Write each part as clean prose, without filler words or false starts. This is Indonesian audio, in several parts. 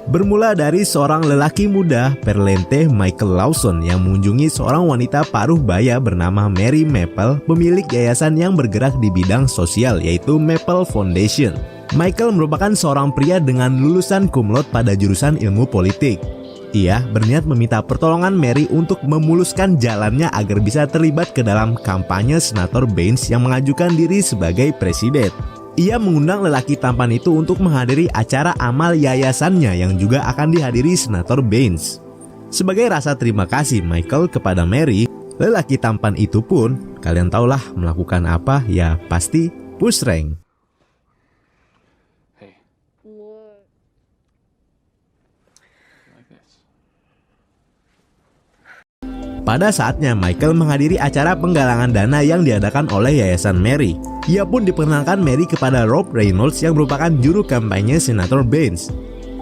Bermula dari seorang lelaki muda, Perlente Michael Lawson, yang mengunjungi seorang wanita paruh baya bernama Mary Maple, pemilik yayasan yang bergerak di bidang sosial yaitu Maple Foundation. Michael merupakan seorang pria dengan lulusan cum laude pada jurusan ilmu politik. Ia berniat meminta pertolongan Mary untuk memuluskan jalannya agar bisa terlibat ke dalam kampanye Senator Baines yang mengajukan diri sebagai presiden. Ia mengundang lelaki tampan itu untuk menghadiri acara amal yayasannya yang juga akan dihadiri Senator Baines. Sebagai rasa terima kasih Michael kepada Mary, lelaki tampan itu pun, kalian tahulah melakukan apa, ya pasti push rank. Hey. Like this. Pada saatnya Michael menghadiri acara penggalangan dana yang diadakan oleh Yayasan Mary. Ia pun diperkenalkan Mary kepada Rob Reynolds yang merupakan juru kampanye Senator Baines.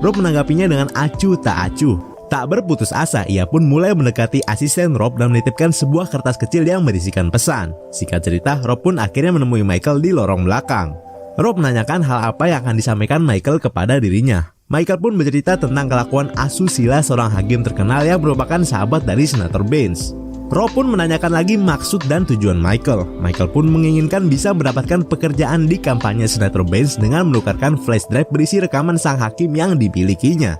Rob menanggapinya dengan acuh tak acuh. Tak berputus asa, ia pun mulai mendekati asisten Rob dan menitipkan sebuah kertas kecil yang berisikan pesan. Singkat cerita, Rob pun akhirnya menemui Michael di lorong belakang. Rob menanyakan hal apa yang akan disampaikan Michael kepada dirinya. Michael pun bercerita tentang kelakuan asusila seorang hakim terkenal yang merupakan sahabat dari Senator Baines. Rob pun menanyakan lagi maksud dan tujuan Michael. Michael pun menginginkan bisa mendapatkan pekerjaan di kampanye Senator Baines dengan menukarkan flash drive berisi rekaman sang hakim yang dimilikinya.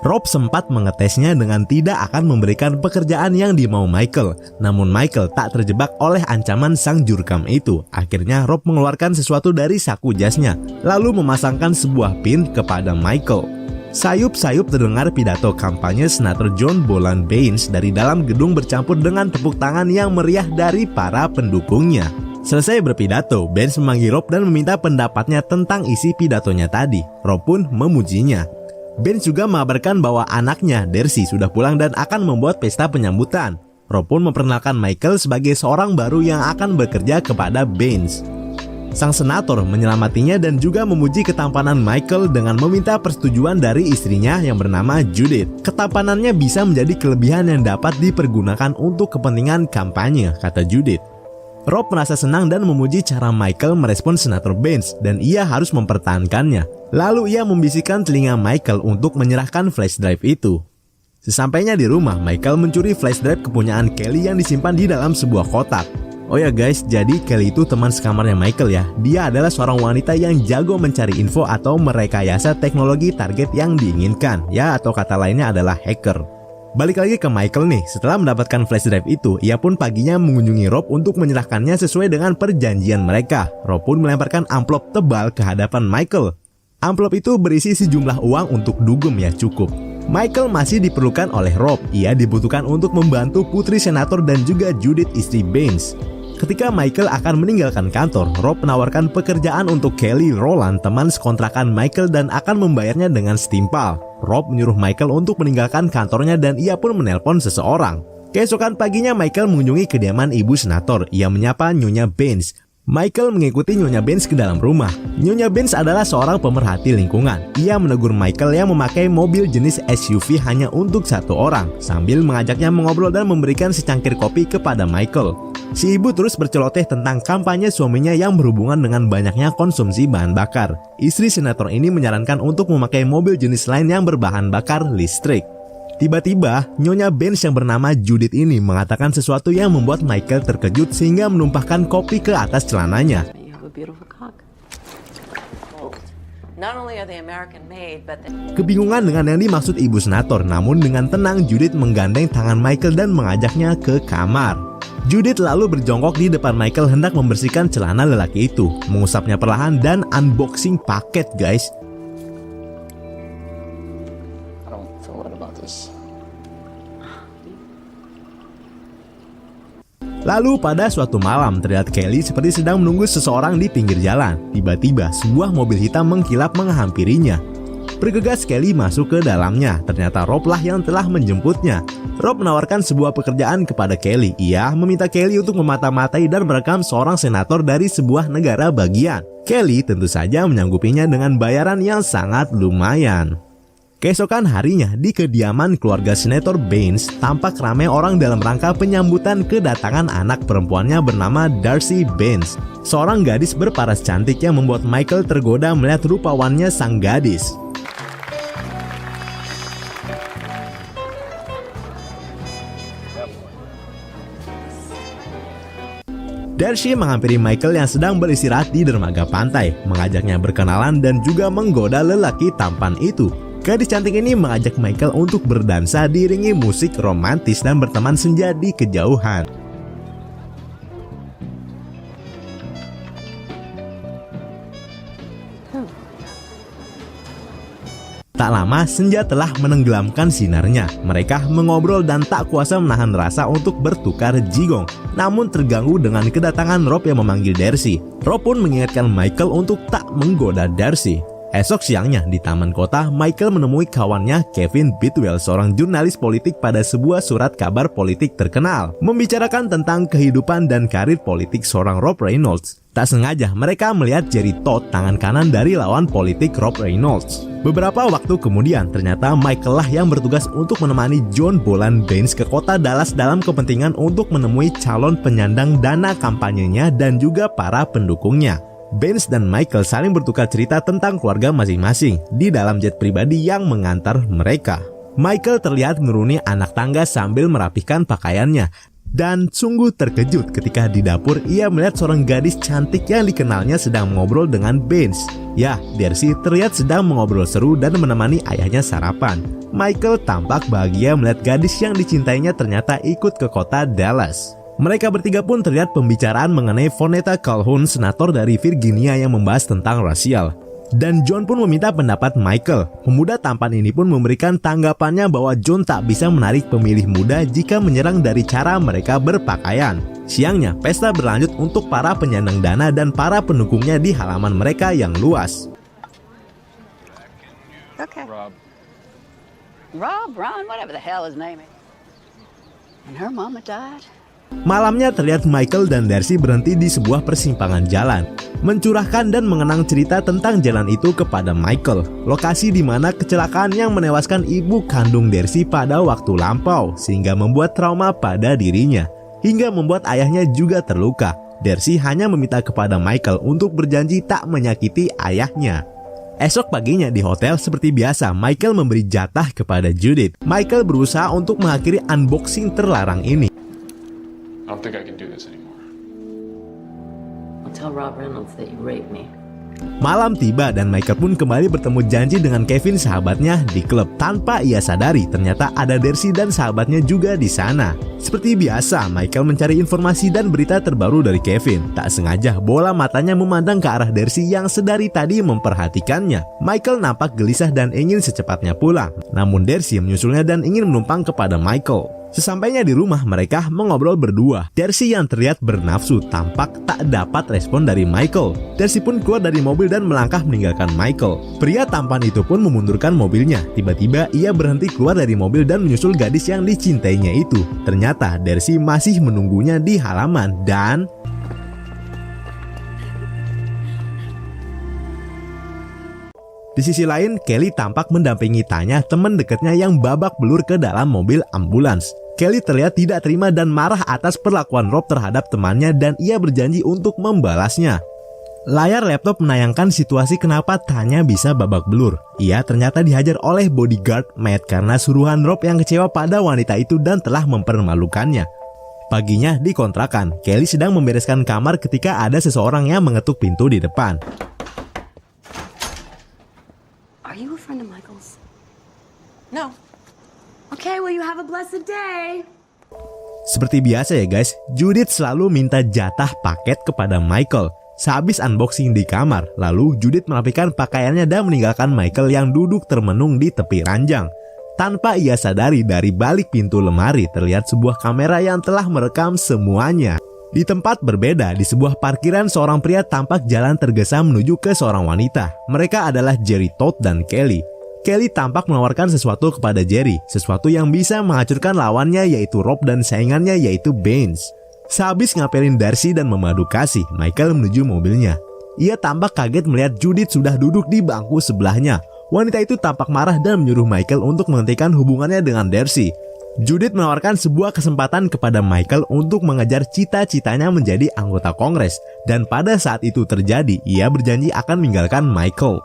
Rob sempat mengetesnya dengan tidak akan memberikan pekerjaan yang dimau Michael. Namun Michael tak terjebak oleh ancaman sang jurkam itu. Akhirnya Rob mengeluarkan sesuatu dari saku jasnya, lalu memasangkan sebuah pin kepada Michael. Sayup-sayup terdengar pidato kampanye Senator John Boland Baines dari dalam gedung bercampur dengan tepuk tangan yang meriah dari para pendukungnya. Selesai berpidato, Baines memanggil Rob dan meminta pendapatnya tentang isi pidatonya tadi. Rob pun memujinya. Baines juga mengabarkan bahwa anaknya, Darcy, sudah pulang dan akan membuat pesta penyambutan. Rob pun memperkenalkan Michael sebagai seorang baru yang akan bekerja kepada Baines. Sang senator menyelamatinya dan juga memuji ketampanan Michael dengan meminta persetujuan dari istrinya yang bernama Judith. Ketampanannya bisa menjadi kelebihan yang dapat dipergunakan untuk kepentingan kampanye, kata Judith. Rob merasa senang dan memuji cara Michael merespon Senator Baines dan ia harus mempertahankannya. Lalu ia membisikkan telinga Michael untuk menyerahkan flash drive itu. Sesampainya di rumah, Michael mencuri flash drive kepunyaan Kelly yang disimpan di dalam sebuah kotak. Oh ya guys, jadi Kelly itu teman sekamarnya Michael ya. Dia adalah seorang wanita yang jago mencari info atau merekayasa teknologi target yang diinginkan. Ya, atau kata lainnya adalah hacker. Balik lagi ke Michael nih, setelah mendapatkan flash drive itu, ia pun paginya mengunjungi Rob untuk menyerahkannya sesuai dengan perjanjian mereka. Rob pun melemparkan amplop tebal ke hadapan Michael. Amplop itu berisi sejumlah uang untuk dugem ya cukup. Michael masih diperlukan oleh Rob. Ia dibutuhkan untuk membantu putri senator dan juga Judith istri Baines. Ketika Michael akan meninggalkan kantor, Rob menawarkan pekerjaan untuk Kelly Rowland, teman sekontrakan Michael, dan akan membayarnya dengan setimpal. Rob menyuruh Michael untuk meninggalkan kantornya dan ia pun menelpon seseorang. Keesokan paginya Michael mengunjungi kediaman ibu senator. Ia menyapa Nyonya Baines. Michael mengikuti Nyonya Baines ke dalam rumah. Nyonya Baines adalah seorang pemerhati lingkungan. Ia menegur Michael yang memakai mobil jenis SUV hanya untuk satu orang, sambil mengajaknya mengobrol dan memberikan secangkir kopi kepada Michael. Si ibu terus berceloteh tentang kampanye suaminya yang berhubungan dengan banyaknya konsumsi bahan bakar. Istri senator ini menyarankan untuk memakai mobil jenis lain yang berbahan bakar listrik. Tiba-tiba, Nyonya Baines yang bernama Judith ini mengatakan sesuatu yang membuat Michael terkejut sehingga menumpahkan kopi ke atas celananya. Kebingungan dengan yang dimaksud ibu senator, namun dengan tenang Judith menggandeng tangan Michael dan mengajaknya ke kamar. Judith lalu berjongkok di depan Michael hendak membersihkan celana lelaki itu, mengusapnya perlahan dan unboxing paket guys. Lalu pada suatu malam terlihat Kelly seperti sedang menunggu seseorang di pinggir jalan. Tiba-tiba sebuah mobil hitam mengkilap menghampirinya. Bergegas Kelly masuk ke dalamnya. Ternyata Rob lah yang telah menjemputnya. Rob menawarkan sebuah pekerjaan kepada Kelly. Ia meminta Kelly untuk memata-matai dan merekam seorang senator dari sebuah negara bagian. Kelly tentu saja menyanggupinya dengan bayaran yang sangat lumayan. Keesokan harinya di kediaman keluarga Senator Baines tampak ramai orang dalam rangka penyambutan kedatangan anak perempuannya bernama Darcy Baines, seorang gadis berparas cantik yang membuat Michael tergoda melihat rupawannya sang gadis. Darcy menghampiri Michael yang sedang beristirahat di dermaga pantai, mengajaknya berkenalan dan juga menggoda lelaki tampan itu. Gadis cantik ini mengajak Michael untuk berdansa diiringi musik romantis dan berteman senja di kejauhan. Tak lama, senja telah menenggelamkan sinarnya. Mereka mengobrol dan tak kuasa menahan rasa untuk bertukar jigong. Namun terganggu dengan kedatangan Rob yang memanggil Darcy. Rob pun mengingatkan Michael untuk tak menggoda Darcy. Esok siangnya di taman kota, Michael menemui kawannya Kevin Bidwell, seorang jurnalis politik pada sebuah surat kabar politik terkenal, membicarakan tentang kehidupan dan karir politik seorang Rob Reynolds. Tak sengaja mereka melihat Jerry Todd, tangan kanan dari lawan politik Rob Reynolds. Beberapa waktu kemudian, ternyata Michael lah yang bertugas untuk menemani John Boland Baines ke kota Dallas dalam kepentingan untuk menemui calon penyandang dana kampanyenya dan juga para pendukungnya. Baines dan Michael saling bertukar cerita tentang keluarga masing-masing di dalam jet pribadi yang mengantar mereka. Michael terlihat menuruni anak tangga sambil merapihkan pakaiannya. Dan sungguh terkejut ketika di dapur ia melihat seorang gadis cantik yang dikenalnya sedang mengobrol dengan Baines. Ya, Darcy terlihat sedang mengobrol seru dan menemani ayahnya sarapan. Michael tampak bahagia melihat gadis yang dicintainya ternyata ikut ke kota Dallas. Mereka bertiga pun terlihat pembicaraan mengenai Vonetta Calhoun, senator dari Virginia yang membahas tentang rasial. Dan John pun meminta pendapat Michael. Pemuda tampan ini pun memberikan tanggapannya bahwa John tak bisa menarik pemilih muda jika menyerang dari cara mereka berpakaian. Siangnya, pesta berlanjut untuk para penyandang dana dan para pendukungnya di halaman mereka yang luas. Okay. Rob. Ron, whatever the hell his name is. And her mama died. Malamnya terlihat Michael dan Darcy berhenti di sebuah persimpangan jalan, mencurahkan dan mengenang cerita tentang jalan itu kepada Michael. Lokasi di mana kecelakaan yang menewaskan ibu kandung Darcy pada waktu lampau, sehingga membuat trauma pada dirinya, hingga membuat ayahnya juga terluka. Darcy hanya meminta kepada Michael untuk berjanji tak menyakiti ayahnya. Esok paginya di hotel seperti biasa, Michael memberi jatah kepada Judith. Michael berusaha untuk mengakhiri unboxing terlarang ini. I don't think I can do this anymore. I'll tell Rob Reynolds that you raped me. Malam tiba dan Michael pun kembali bertemu janji dengan Kevin, sahabatnya, di klub. Tanpa ia sadari, ternyata ada Darcy dan sahabatnya juga di sana. Seperti biasa, Michael mencari informasi dan berita terbaru dari Kevin. Tak sengaja, bola matanya memandang ke arah Darcy yang sedari tadi memperhatikannya. Michael nampak gelisah dan ingin secepatnya pulang. Namun Darcy menyusulnya dan ingin menumpang kepada Michael. Sesampainya di rumah, mereka mengobrol berdua. Darcy yang terlihat bernafsu tampak tak dapat respon dari Michael. Darcy pun keluar dari mobil dan melangkah meninggalkan Michael. Pria tampan itu pun memundurkan mobilnya. Tiba-tiba ia berhenti keluar dari mobil dan menyusul gadis yang dicintainya itu. Ternyata Darcy masih menunggunya di halaman dan... Di sisi lain, Kelly tampak mendampingi Tanya, teman dekatnya yang babak belur ke dalam mobil ambulans. Kelly terlihat tidak terima dan marah atas perlakuan Rob terhadap temannya dan ia berjanji untuk membalasnya. Layar laptop menayangkan situasi kenapa Tanya bisa babak belur. Ia ternyata dihajar oleh bodyguard Matt karena suruhan Rob yang kecewa pada wanita itu dan telah mempermalukannya. Paginya di kontrakan, Kelly sedang membereskan kamar ketika ada seseorang yang mengetuk pintu di depan. Are you a friend of Michael's? No. Okay, well you have a blessed day. Seperti biasa ya guys, Judith selalu minta jatah paket kepada Michael. Sehabis unboxing di kamar, lalu Judith merapikan pakaiannya dan meninggalkan Michael yang duduk termenung di tepi ranjang. Tanpa ia sadari, dari balik pintu lemari terlihat sebuah kamera yang telah merekam semuanya. Di tempat berbeda, di sebuah parkiran, seorang pria tampak jalan tergesa menuju ke seorang wanita. Mereka adalah Jerry Todd dan Kelly. Kelly tampak menawarkan sesuatu kepada Jerry, sesuatu yang bisa menghancurkan lawannya yaitu Rob dan saingannya yaitu Baines. Sehabis ngapelin Darcy dan memadu kasih, Michael menuju mobilnya. Ia tampak kaget melihat Judith sudah duduk di bangku sebelahnya. Wanita itu tampak marah dan menyuruh Michael untuk menghentikan hubungannya dengan Darcy. Judith menawarkan sebuah kesempatan kepada Michael untuk mengejar cita-citanya menjadi anggota Kongres. Dan pada saat itu terjadi, ia berjanji akan meninggalkan Michael.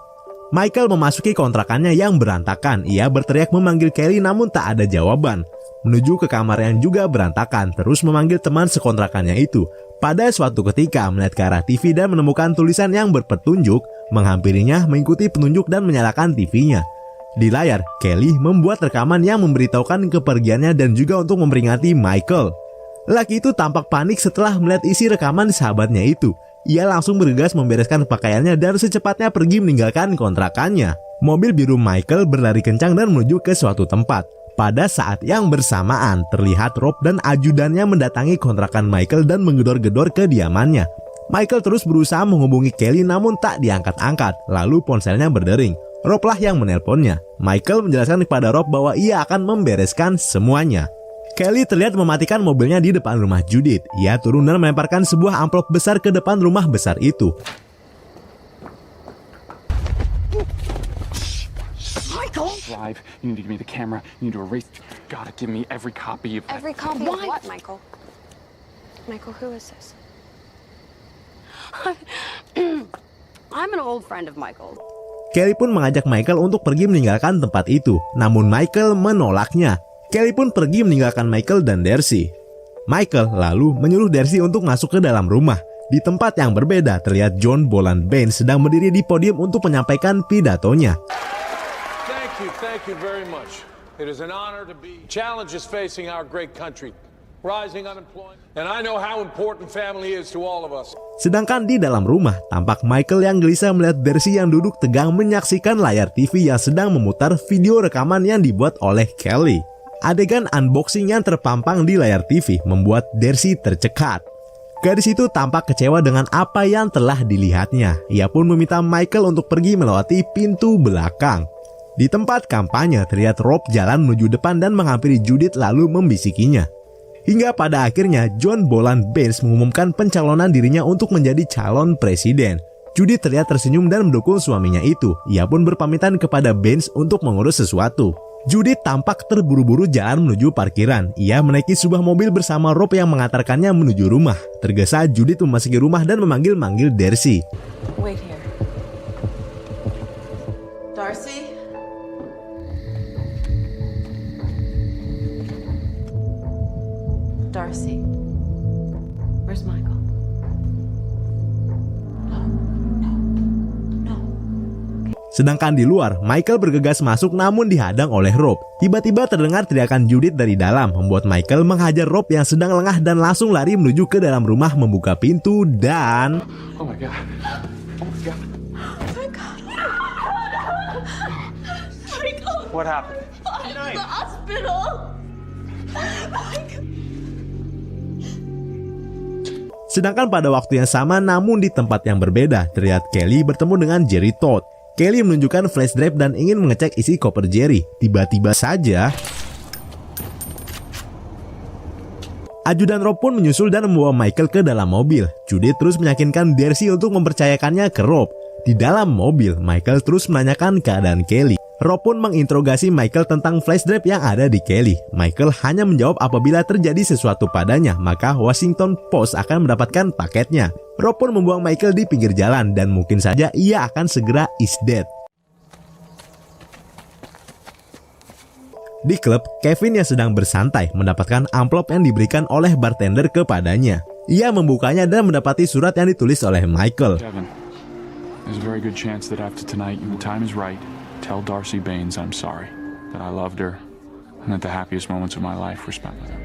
Michael memasuki kontrakannya yang berantakan. Ia berteriak memanggil Kelly namun tak ada jawaban. Menuju ke kamar yang juga berantakan, terus memanggil teman sekontrakannya itu. Pada suatu ketika melihat ke arah TV dan menemukan tulisan yang berpetunjuk, menghampirinya, mengikuti penunjuk dan menyalakan TV-nya. Di layar, Kelly membuat rekaman yang memberitahukan kepergiannya dan juga untuk memperingati Michael. Lelaki itu tampak panik setelah melihat isi rekaman sahabatnya itu. Ia langsung bergegas membereskan pakaiannya dan secepatnya pergi meninggalkan kontrakannya. Mobil biru Michael berlari kencang dan menuju ke suatu tempat. Pada saat yang bersamaan, terlihat Rob dan ajudannya mendatangi kontrakan Michael dan menggedor-gedor kediamannya. Michael terus berusaha menghubungi Kelly namun tak diangkat-angkat, lalu ponselnya berdering. Rob lah yang menelponnya. Michael menjelaskan kepada Rob bahwa ia akan membereskan semuanya. Kelly terlihat mematikan mobilnya di depan rumah Judith. Ia turun dan melemparkan sebuah amplop besar ke depan rumah besar itu. Live. You need to give me the camera. You need to erase. Gotta give me every copy of that. Every copy of what, Michael? Michael, who is this? I'm an old friend of Michael. Kelly pun mengajak Michael untuk pergi meninggalkan tempat itu. Namun Michael menolaknya. Kelly pun pergi meninggalkan Michael dan Darcy. Michael lalu menyuruh Darcy untuk masuk ke dalam rumah. Di tempat yang berbeda terlihat John Boland Baines sedang berdiri di podium untuk menyampaikan pidatonya. Thank you very much. It is an honor to be challenges facing our great country, rising unemployment, and I know how important family is to all of us. Sedangkan di dalam rumah, tampak Michael yang gelisah melihat Darcy yang duduk tegang menyaksikan layar TV yang sedang memutar video rekaman yang dibuat oleh Kelly. Adegan unboxing yang terpampang di layar TV membuat Darcy tercekat. Gadis itu tampak kecewa dengan apa yang telah dilihatnya. Ia pun meminta Michael untuk pergi melewati pintu belakang. Di tempat kampanye, terlihat Rob jalan menuju depan dan menghampiri Judith lalu membisikinya. Hingga pada akhirnya, John Boland Baines mengumumkan pencalonan dirinya untuk menjadi calon presiden. Judith terlihat tersenyum dan mendukung suaminya itu. Ia pun berpamitan kepada Baines untuk mengurus sesuatu. Judith tampak terburu-buru jalan menuju parkiran. Ia menaiki sebuah mobil bersama Rob yang mengantarkannya menuju rumah. Tergesa, Judith memasuki rumah dan memanggil-manggil Darcy. Wait here. Darcy? Darcy, where's Michael? No. Sedangkan di luar, Michael bergegas masuk namun dihadang oleh Rob. Tiba-tiba terdengar teriakan Judith dari dalam, membuat Michael menghajar Rob yang sedang lengah dan langsung lari menuju ke dalam rumah membuka pintu dan... Oh my god. Oh my god. Michael! What happened? I'm in the hospital! Sedangkan pada waktu yang sama namun di tempat yang berbeda, terlihat Kelly bertemu dengan Jerry Todd. Kelly menunjukkan flash drive dan ingin mengecek isi koper Jerry. Tiba-tiba saja, ajudan Rob pun menyusul dan membawa Michael ke dalam mobil. Judith terus meyakinkan Darcy untuk mempercayakannya ke Rob. Di dalam mobil, Michael terus menanyakan keadaan Kelly. Rob pun menginterogasi Michael tentang flash drive yang ada di Kelly. Michael hanya menjawab apabila terjadi sesuatu padanya, maka Washington Post akan mendapatkan paketnya. Rob pun membuang Michael di pinggir jalan dan mungkin saja ia akan segera is dead. Di klub, Kevin yang sedang bersantai mendapatkan amplop yang diberikan oleh bartender kepadanya. Ia membukanya dan mendapati surat yang ditulis oleh Michael. Kevin, there's a very good chance that after tonight, when the time is right, tell Darcy Baines I'm sorry, that I loved her, and that the happiest moments of my life were spent with her.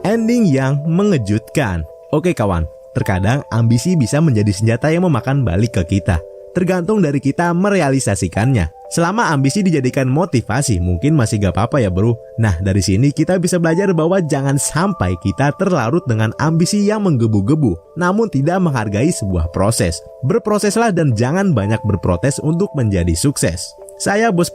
Ending yang mengejutkan. Oke kawan, terkadang ambisi bisa menjadi senjata yang memakan balik ke kita. Tergantung dari kita merealisasikannya. Selama ambisi dijadikan motivasi, mungkin masih gak apa-apa ya bro. Nah dari sini kita bisa belajar bahwa jangan sampai kita terlarut dengan ambisi yang menggebu-gebu, namun tidak menghargai sebuah proses. Berproseslah dan jangan banyak berprotes untuk menjadi sukses. Saya Bos